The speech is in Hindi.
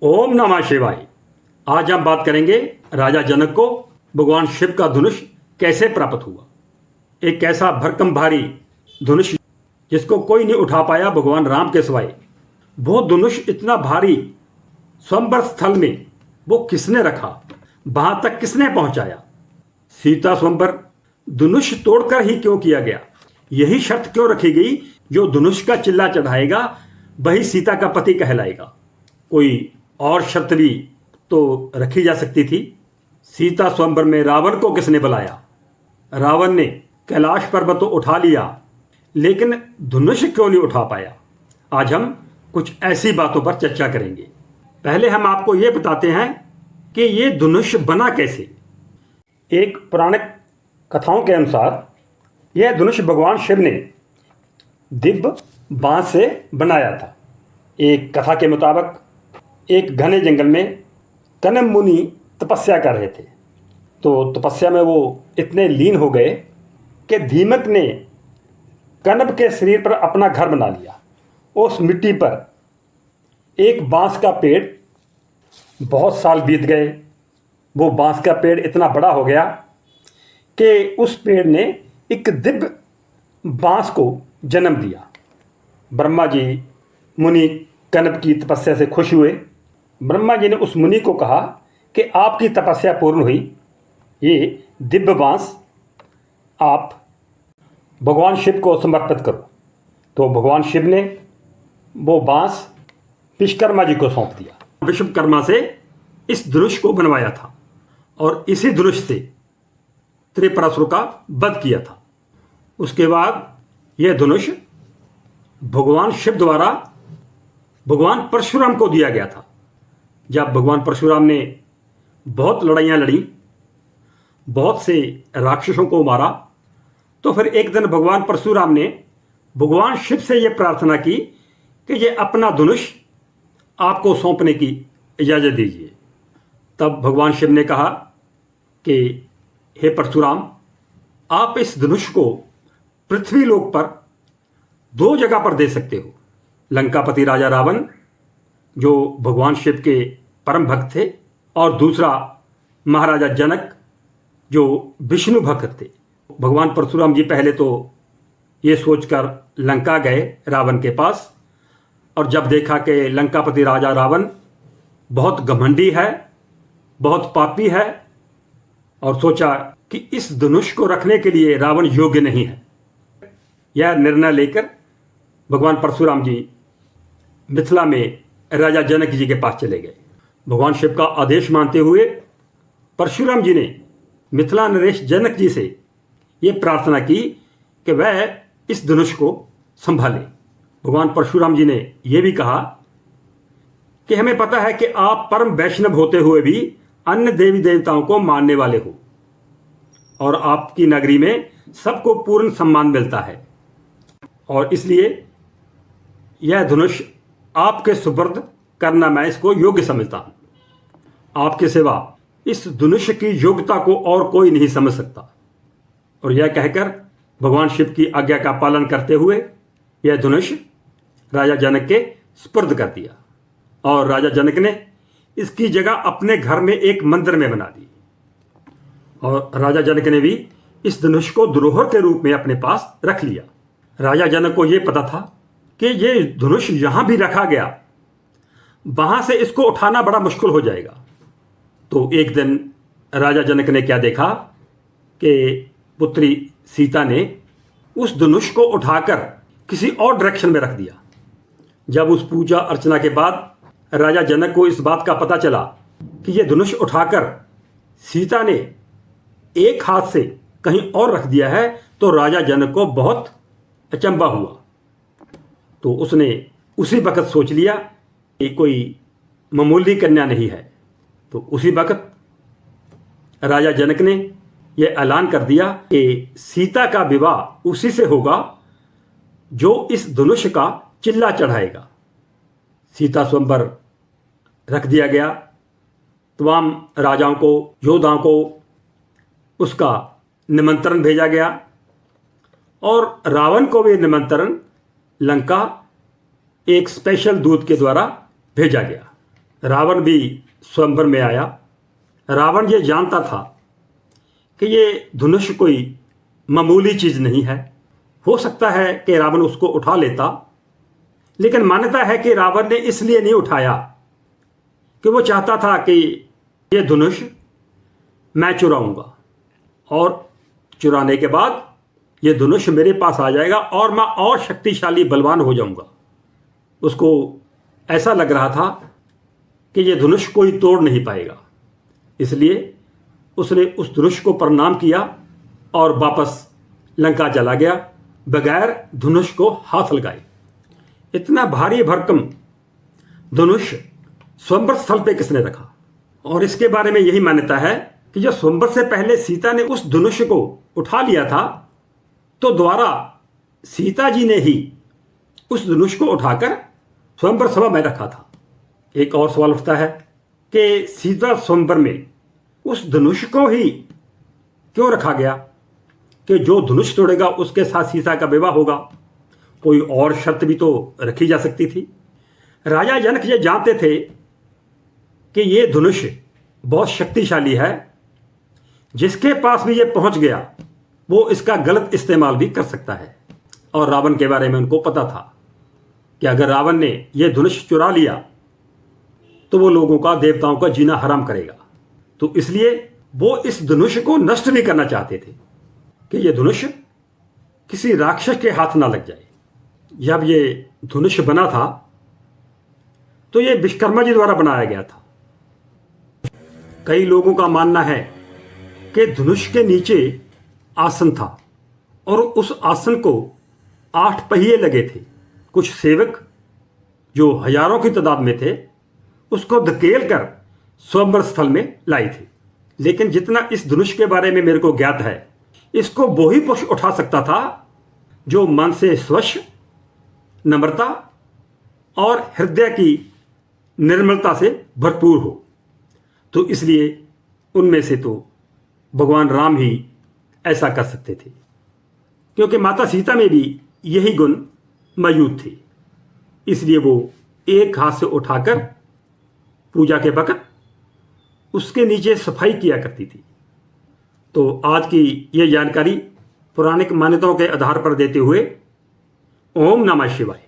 ओम नमः शिवाय। आज हम बात करेंगे राजा जनक को भगवान शिव का धनुष कैसे प्राप्त हुआ। एक ऐसा भरकम भारी धनुष जिसको कोई नहीं उठा पाया भगवान राम के सिवाय। वो धनुष इतना भारी स्वयंवर स्थल में वो किसने रखा, वहां तक किसने पहुंचाया। सीता स्वयंवर धनुष तोड़कर ही क्यों किया गया, यही शर्त क्यों रखी गई, जो धनुष का चिल्ला चढ़ाएगा वही सीता का पति कहलाएगा। कोई और शर्त भी तो रखी जा सकती थी। सीता स्वयंवर में रावण को किसने बुलाया। रावण ने कैलाश पर्वत तो उठा लिया, लेकिन धनुष क्यों नहीं उठा पाया। आज हम कुछ ऐसी बातों पर चर्चा करेंगे। पहले हम आपको ये बताते हैं कि ये धनुष बना कैसे। एक पौराणिक कथाओं के अनुसार यह धनुष भगवान शिव ने दिव्य बांस से बनाया था। एक कथा के मुताबिक एक घने जंगल में कनब मुनि तपस्या कर रहे थे। तो तपस्या में वो इतने लीन हो गए कि दीमक ने कनब के शरीर पर अपना घर बना लिया। उस मिट्टी पर एक बांस का पेड़, बहुत साल बीत गए, वो बांस का पेड़ इतना बड़ा हो गया कि उस पेड़ ने एक दिव्य बांस को जन्म दिया। ब्रह्मा जी मुनि कनब की तपस्या से खुश हुए। ब्रह्मा जी ने उस मुनि को कहा कि आपकी तपस्या पूर्ण हुई, ये दिव्य बांस आप भगवान शिव को समर्पित करो। तो भगवान शिव ने वो बांस विश्वकर्मा जी को सौंप दिया। विश्वकर्मा से इस धनुष को बनवाया था और इसी धनुष से त्रिपुरासुर का वध किया था। उसके बाद यह धनुष भगवान शिव द्वारा भगवान परशुराम को दिया गया था। जब भगवान परशुराम ने बहुत लड़ाइयाँ लड़ी, बहुत से राक्षसों को मारा, तो फिर एक दिन भगवान परशुराम ने भगवान शिव से ये प्रार्थना की कि ये अपना धनुष आपको सौंपने की इजाज़त दीजिए। तब भगवान शिव ने कहा कि हे परशुराम, आप इस धनुष को पृथ्वी लोक पर दो जगह पर दे सकते हो। लंकापति राजा रावण जो भगवान शिव के परम भक्त थे, और दूसरा महाराजा जनक जो विष्णु भक्त थे। भगवान परशुराम जी पहले तो ये सोचकर लंका गए रावण के पास, और जब देखा कि लंकापति राजा रावण बहुत घमंडी है, बहुत पापी है, और सोचा कि इस धनुष को रखने के लिए रावण योग्य नहीं है। यह निर्णय लेकर भगवान परशुराम जी मिथिला में राजा जनक जी के पास चले गए। भगवान शिव का आदेश मानते हुए परशुराम जी ने मिथिला नरेश जनक जी से ये प्रार्थना की कि वह इस धनुष को संभाले। भगवान परशुराम जी ने यह भी कहा कि हमें पता है कि आप परम वैष्णव होते हुए भी अन्य देवी देवताओं को मानने वाले हो, और आपकी नगरी में सबको पूर्ण सम्मान मिलता है, और इसलिए यह धनुष आपके सुपुर्द करना मैं इसको योग्य समझता हूं। आपके सिवा इस धनुष की योग्यता को और कोई नहीं समझ सकता। और यह कहकर भगवान शिव की आज्ञा का पालन करते हुए यह धनुष राजा जनक के सुपुर्द कर दिया, और राजा जनक ने इसकी जगह अपने घर में एक मंदिर में बना दी। और राजा जनक ने भी इस धनुष को धरोहर के रूप में अपने पास रख लिया। राजा जनक को यह पता था कि ये धनुष यहां भी रखा गया, वहां से इसको उठाना बड़ा मुश्किल हो जाएगा। तो एक दिन राजा जनक ने क्या देखा कि पुत्री सीता ने उस धनुष को उठाकर किसी और डायरेक्शन में रख दिया। जब उस पूजा अर्चना के बाद राजा जनक को इस बात का पता चला कि यह धनुष उठाकर सीता ने एक हाथ से कहीं और रख दिया है, तो राजा जनक को बहुत अचंभा हुआ। तो उसने उसी वक्त सोच लिया कि कोई मामूली कन्या नहीं है। तो उसी वक्त राजा जनक ने यह ऐलान कर दिया कि सीता का विवाह उसी से होगा जो इस धनुष का चिल्ला चढ़ाएगा। सीता स्वयंवर रख दिया गया। तमाम राजाओं को, योद्धाओं को उसका निमंत्रण भेजा गया, और रावण को भी निमंत्रण लंका एक स्पेशल दूत के द्वारा भेजा गया। रावण भी स्वयंवर में आया। रावण ये जानता था कि ये धनुष कोई मामूली चीज़ नहीं है। हो सकता है कि रावण उसको उठा लेता, लेकिन मान्यता है कि रावण ने इसलिए नहीं उठाया कि वो चाहता था कि ये धनुष मैं चुराऊंगा और चुराने के बाद ये धनुष मेरे पास आ जाएगा और मैं और शक्तिशाली बलवान हो जाऊंगा। उसको ऐसा लग रहा था कि ये धनुष कोई तोड़ नहीं पाएगा, इसलिए उसने उस धनुष को प्रणाम किया और वापस लंका चला गया बगैर धनुष को हाथ लगाए। इतना भारी भरकम धनुष स्वयंवर स्थल पे किसने रखा? और इसके बारे में यही मान्यता है कि जब स्वयंवर से पहले सीता ने उस धनुष को उठा लिया था, तो द्वारा सीता जी ने ही उस धनुष को उठाकर स्वयंवर सभा में रखा था। एक और सवाल उठता है कि सीता स्वयंवर में उस धनुष को ही क्यों रखा गया कि जो धनुष तोड़ेगा उसके साथ सीता का विवाह होगा? कोई और शर्त भी तो रखी जा सकती थी। राजा जनक ये जानते थे कि ये धनुष बहुत शक्तिशाली है, जिसके पास भी ये पहुंच गया वो इसका गलत इस्तेमाल भी कर सकता है। और रावण के बारे में उनको पता था कि अगर रावण ने यह धनुष चुरा लिया तो वो लोगों का, देवताओं का जीना हराम करेगा। तो इसलिए वो इस धनुष को नष्ट भी करना चाहते थे कि यह धनुष किसी राक्षस के हाथ ना लग जाए। जब ये धनुष बना था तो ये विश्वकर्मा जी द्वारा बनाया गया था। कई लोगों का मानना है कि धनुष के नीचे आसन था और उस आसन को 8 पहिए लगे थे। कुछ सेवक जो हजारों की तादाद में थे उसको धकेल कर स्वयंवर स्थल में लाई थी। लेकिन जितना इस धनुष के बारे में मेरे को ज्ञात है, इसको वो ही पुरुष उठा सकता था जो मन से स्वच्छ, नम्रता और हृदय की निर्मलता से भरपूर हो। तो इसलिए उनमें से तो भगवान राम ही ऐसा कर सकते थे, क्योंकि माता सीता में भी यही गुण मौजूद थे। इसलिए वो एक हाथ से उठाकर पूजा के वक्त उसके नीचे सफाई किया करती थी। तो आज की ये जानकारी पौराणिक मान्यताओं के आधार पर देते हुए ओम नमः शिवाय।